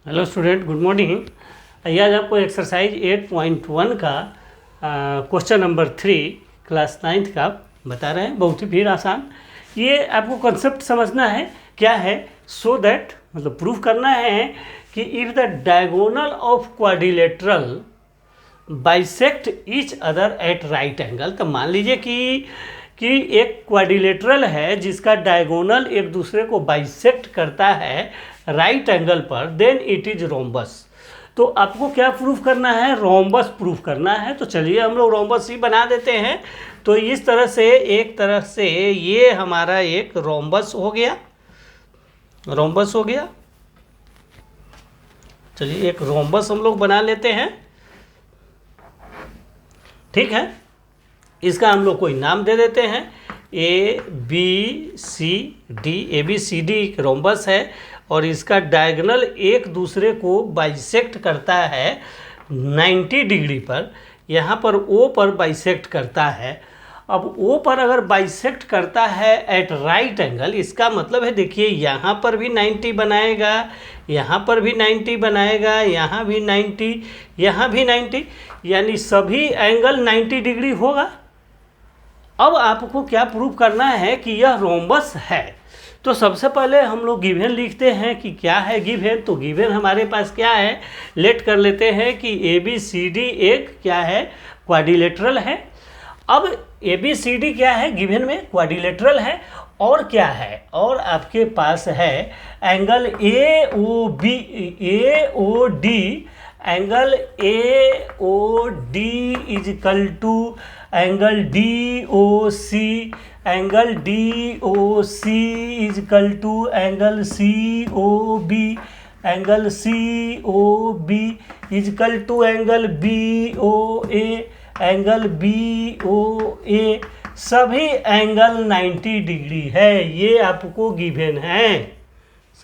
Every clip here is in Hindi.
Hello student, good morning. आज आपको एक्सरसाइज 8.1 का क्वेश्चन नंबर 3 क्लास 9th का बता रहे हैं। बहुत ही फिर आसान। ये आपको कंसेप्ट समझना है क्या है, सो दैट मतलब प्रूफ करना है कि if the diagonal of quadrilateral bisect each other at right angle. तो मान लीजिए कि एक क्वाड्रिलेटरल है जिसका डायगोनल एक दूसरे को बाइसेक्ट करता है राइट एंगल पर, देन इट इज रोम्बस। तो आपको क्या प्रूफ करना है? रोम्बस प्रूफ करना है। तो चलिए हम लोग रोम्बस ही बना देते हैं। तो इस तरह से एक तरह से ये हमारा एक रोम्बस हो गया, रोम्बस हो गया। चलिए एक रोम्बस हम लोग बना लेते हैं, ठीक है। इसका हम लोग कोई नाम दे देते हैं ABCD। ABCD एक रोम्बस है और इसका डायगोनल एक दूसरे को बाइसेक्ट करता है 90 डिग्री पर। यहाँ पर O पर बाइसेक्ट करता है। अब O पर अगर बाइसेक्ट करता है एट राइट एंगल, इसका मतलब है देखिए यहाँ पर भी 90 बनाएगा, यहाँ पर भी 90 बनाएगा, यहाँ भी 90, यहाँ भी 90, यानी सभी एंगल 90 डिग्री होगा। अब आपको क्या प्रूफ करना है कि यह रोम्बस है। तो सबसे पहले हम लोग गिवन लिखते हैं कि क्या है गिवन। तो गिवन हमारे पास क्या है, लेट कर लेते हैं कि ABCD एक क्या है, क्वाड्रिलेटरल है। अब ABCD क्या है गिवन में, क्वाड्रिलेटरल है। और क्या है, और आपके पास है angle AOD, angle AOD equal to angle DOC, angle DOC equal to angle COB, angle COB equal to angle BOA, angle BOA। सभी एंगल 90 डिग्री है। ये आपको गिवन है,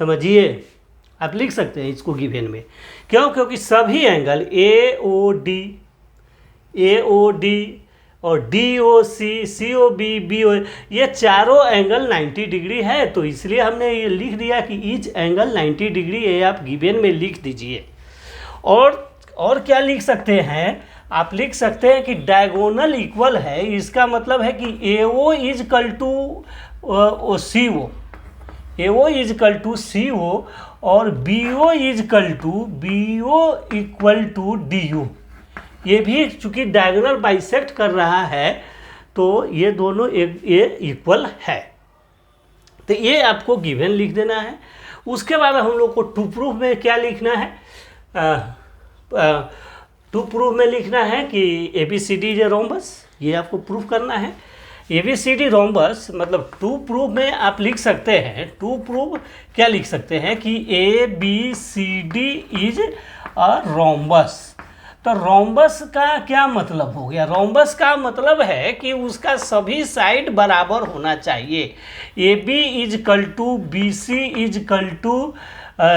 समझिए। आप लिख सकते हैं इसको गिवन में। क्यों? क्योंकि सभी एंगल AOD और DOC, COB, BOA, ये चारों एंगल 90 डिग्री है। तो इसलिए हमने ये लिख दिया कि ईच एंगल 90 डिग्री। ये आप गिवन में लिख दीजिए। और क्या लिख सकते हैं? आप लिख सकते हैं कि डायगोनल इक्वल है। इसका मतलब है कि AO equal to CO, AO equal to CO और BO इजकल टू DU। ये भी चूंकि डायगोनल बाइसेक्ट कर रहा है तो ये दोनों ये इक्वल है। तो ये आपको गिवन लिख देना है। उसके बाद हम लोग को टू प्रूफ में क्या लिखना है, टू प्रूफ में लिखना है कि ABCD इज ए रोम्बस। ये आपको प्रूफ करना है। ABCD रोम्बस मतलब टू प्रूफ में आप लिख सकते हैं, टू प्रूफ क्या लिख सकते हैं कि ABCD इज अ रोम्बस। तो रोम्बस का क्या मतलब हो गया? रोम्बस का मतलब है कि उसका सभी साइड बराबर होना चाहिए। AB equal to BC equal to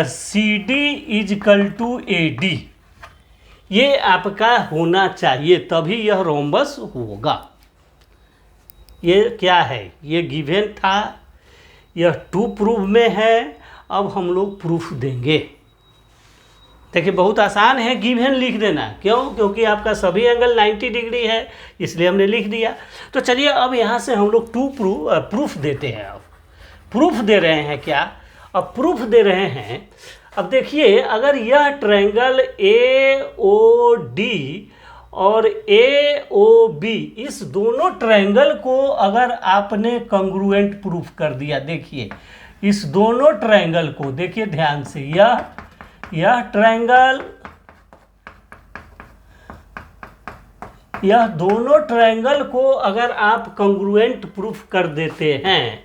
CD equal to AD, ये आपका होना चाहिए, तभी यह रोम्बस होगा। ये क्या है, ये गिवन था, यह टू प्रूफ में है। अब हम लोग प्रूफ देंगे। देखिए बहुत आसान है गिवन लिख देना। क्यों? क्योंकि आपका सभी एंगल 90 डिग्री है, इसलिए हमने लिख दिया। तो चलिए अब यहाँ से हम लोग टू प्रूफ देते हैं। अब प्रूफ दे रहे हैं क्या? अब प्रूफ दे रहे हैं। अब देखिए अगर यह ट्रायंगल AOD और AOB, इस दोनों ट्रायंगल को अगर आपने कंग्रुएंट प्रूफ कर दिया, देखिए इस दोनों ट्रायंगल को देखिए ध्यान से, यह ट्रायंगल, यह दोनों ट्रायंगल को अगर आप कंग्रुएंट प्रूफ कर देते हैं,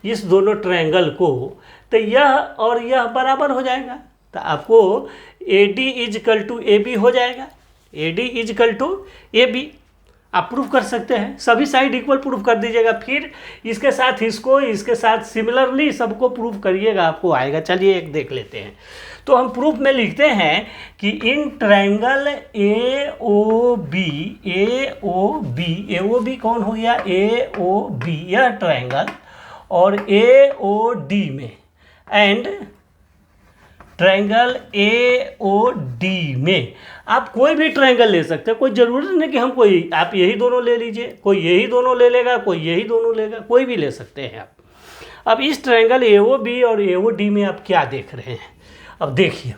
इस दोनों ट्रायंगल को, तो यह और यह बराबर हो जाएगा। तो आपको AD इजकल टू AB हो जाएगा, AD इजकल टू AB। आप प्रूफ कर सकते हैं, सभी साइड इक्वल प्रूफ कर दीजिएगा। फिर इसके साथ इसको, इसके साथ सिमिलरली सबको प्रूफ करिएगा, आपको आएगा। चलिए एक देख लेते हैं। तो हम प्रूफ में लिखते हैं कि इन ट्रायंगल AOB कौन हो गया? AOB यह ट्रायंगल और AOD में, एंड ट्रायंगल AOD में आप कोई भी ट्रायंगल ले सकते हैं, कोई ज़रूरी नहीं कि हम कोई, आप यही दोनों ले लीजिए, कोई यही दोनों ले लेगा, कोई यही दोनों लेगा, कोई भी ले सकते हैं आप। अब इस ट्रायंगल AOB और AOD में आप क्या देख रहे हैं, अब देखिए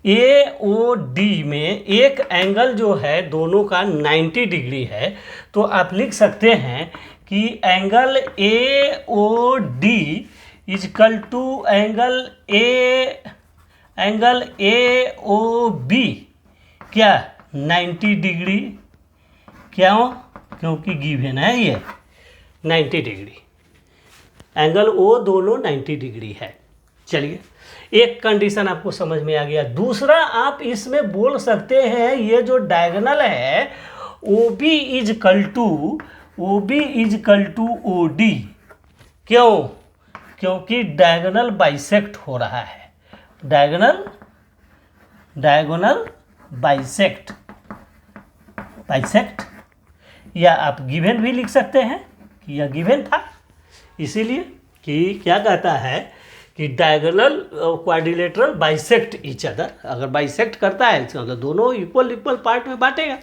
AOD में एक एंगल जो है दोनों का 90 डिग्री है, तो आप लिख सकते हैं कि angle AOD equal to angle AOB क्या 90 डिग्री, क्यों? क्योंकि गिवन है ये 90 डिग्री, एंगल O दोनों 90 डिग्री है। चलिए, एक कंडीशन आपको समझ में आ गया। दूसरा, आप इसमें बोल सकते हैं ये जो डायगोनल है OB इजकल टू OD, क्यों? क्योंकि डायगोनल बाइसेक्ट हो रहा है, डायगोनल बाइसेक्ट, या आप गिवन भी लिख सकते हैं कि यह गिवन था, इसीलिए कि क्या कहता है कि diagonal quadrilateral bisect each other, अगर बाइसेक्ट करता है इसका मतलब दोनों इक्वल पार्ट में बांटेगा,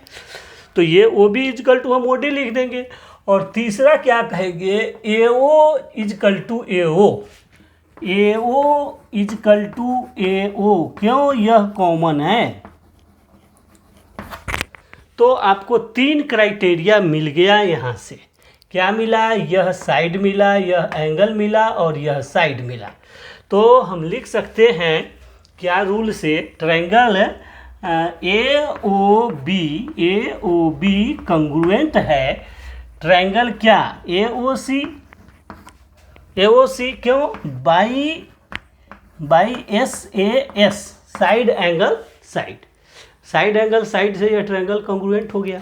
तो ये OB इजकल टू हम OD लिख देंगे। और तीसरा क्या कहेंगे, AO इजकल टू AO, क्यों? यह कॉमन है। तो आपको 3 क्राइटेरिया मिल गया यहाँ से, क्या मिला? यह साइड मिला, यह एंगल मिला और यह साइड मिला। तो हम लिख सकते हैं क्या रूल से, ट्रायंगल AOB कंग्रुएंट है ट्रायंगल क्या AOC, क्यों? By SAS, side angle side से यह ट्रायंगल कंग्रुएंट हो गया।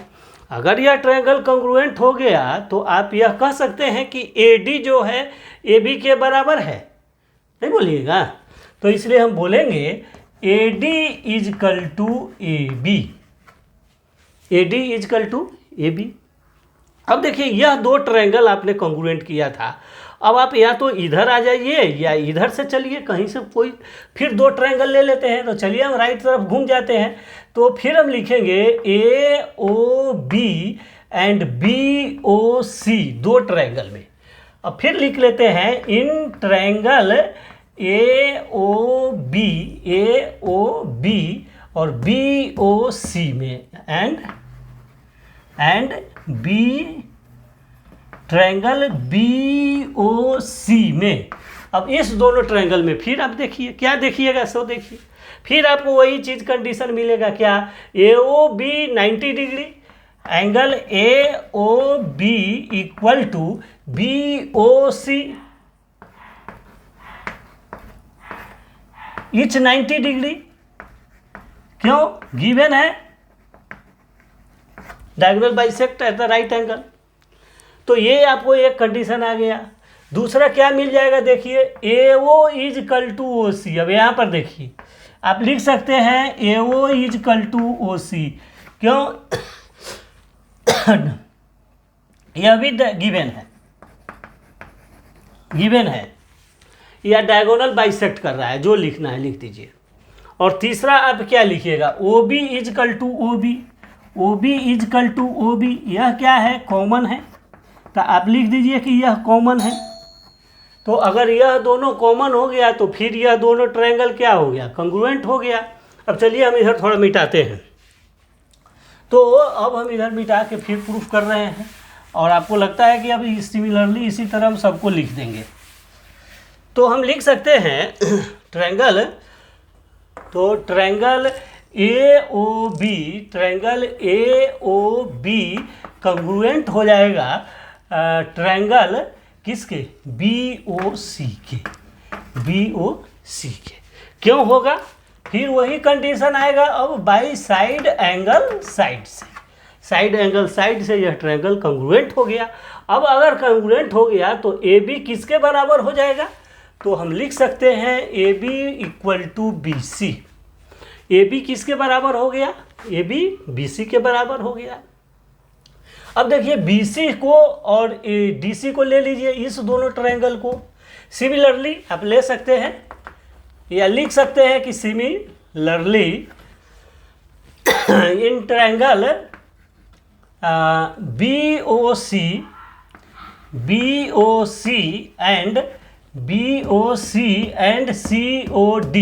अगर यह ट्रायंगल कंग्रुएंट हो गया तो आप यह कह सकते हैं कि AD जो है AB के बराबर है, नहीं बोलिएगा, तो इसलिए हम बोलेंगे AD इजकल टू AB। अब देखिए, यह 2 ट्रायंगल आपने कंग्रुएंट किया था, अब आप या तो इधर आ जाइए या इधर से चलिए, कहीं से कोई फिर 2 ट्रायंगल ले लेते हैं। तो चलिए हम राइट तरफ घूम जाते हैं, तो फिर हम लिखेंगे AOB एंड BOC 2 ट्रायंगल में। अब फिर लिख लेते हैं इन ट्रायंगल AOB और BOC में एंड ट्रायंगल BOC में। अब इस दोनों ट्रायंगल में फिर आप देखिए, क्या देखिएगा, सो देखिए, फिर आपको वही चीज़ कंडीशन मिलेगा, क्या? AOB 90 degree, angle AOB equal to BOC each 90 degree, क्यों? गिवन है diagonal bisect at the right angle. तो ये आपको एक कंडीशन आ गया। दूसरा क्या मिल जाएगा, देखिए AO इजकल टू OC। अब यहाँ पर देखिए, आप लिख सकते हैं AO इजकल टू OC, क्यों? यह भी गिवन है, या डायगोनल बाइसेक्ट कर रहा है, जो लिखना है लिख दीजिए। और तीसरा आप क्या लिखिएगा, OB इजकल टू OB, यह क्या है? कॉमन है, तो आप लिख दीजिए कि यह कॉमन है। तो अगर यह दोनों कॉमन हो गया तो फिर यह दोनों ट्रायंगल क्या हो गया? कंग्रुएंट हो गया। अब चलिए हम इधर थोड़ा मिटाते हैं। तो अब हम इधर मिटा के फिर प्रूफ कर रहे हैं, और आपको लगता है कि अब सिमिलरली इसी तरह हम सबको लिख देंगे। तो हम लिख सकते हैं ट्रायंगल AOB कंग्रुएंट हो जाएगा ट्रायंगल किसके? BOC के। क्यों होगा? फिर वही कंडीशन आएगा, अब बाई साइड एंगल साइड से यह ट्रायंगल कंग्रुएंट हो गया। अब अगर कंग्रुएंट हो गया तो AB किसके बराबर हो जाएगा? तो हम लिख सकते हैं AB equal to BC। AB किसके बराबर हो गया? AB BC के बराबर हो गया। अब देखिए BC को और DC को ले लीजिए, इस दोनों ट्रायंगल को। सिमिलरली आप ले सकते हैं या लिख सकते हैं कि similarly in triangle BOC and COD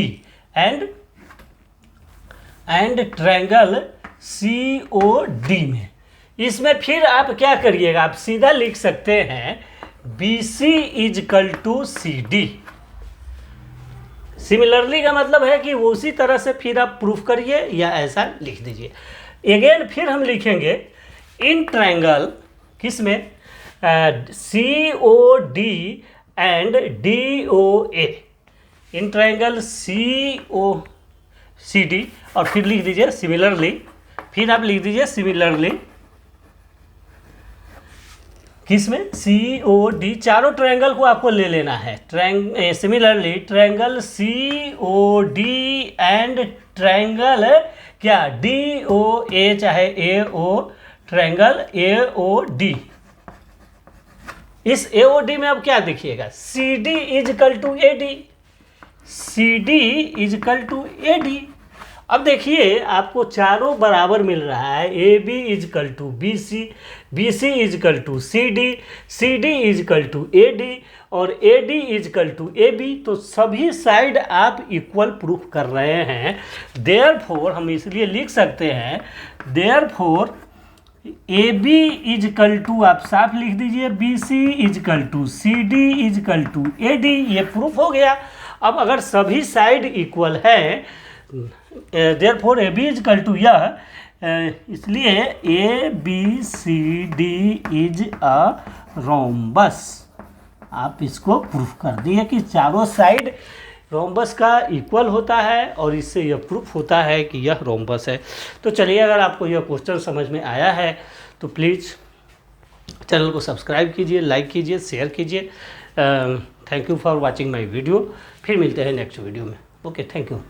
and triangle COD में, इसमें फिर आप क्या करिएगा, आप सीधा लिख सकते हैं BC = CD। सिमिलरली का मतलब है कि वो उसी तरह से फिर आप प्रूफ करिए या ऐसा लिख दीजिए। अगेन फिर हम लिखेंगे इन ट्रायंगल किसमें, COD and DOA, in triangle COCD, और फिर लिख दीजिए सिमिलरली, फिर आप लिख दीजिए सिमिलरली किसमें, COD, चारों ट्रायंगल को आपको ले लेना है। Similarly triangle COD and triangle क्या DOA चाहे AO, ट्रायंगल AOD। इस AOD में अब क्या देखिएगा, CD = AD, CD = AD। अब देखिए आपको चारों बराबर मिल रहा है, AB = BC, BC = CD, CD = AD और AD = AB। तो सभी साइड आप इक्वल प्रूफ कर रहे हैं। देयरफॉर हम इसलिए लिख सकते हैं, देयरफॉर AB = आप साफ लिख दीजिए BC = CD = AD, ये प्रूफ हो गया। अब अगर सभी साइड इक्वल है, देयरफॉर AB = यह, इसलिए ABCD इज अ रोम्बस। आप इसको प्रूफ कर दिए कि चारों साइड रोम्बस का इक्वल होता है और इससे यह प्रूफ होता है कि यह रोम्बस है। तो चलिए, अगर आपको यह क्वेश्चन समझ में आया है तो प्लीज़ चैनल को सब्सक्राइब कीजिए, लाइक कीजिए, शेयर कीजिए। Thank you for watching my video. फिर मिलते हैं नेक्स्ट वीडियो में। Okay, thank you.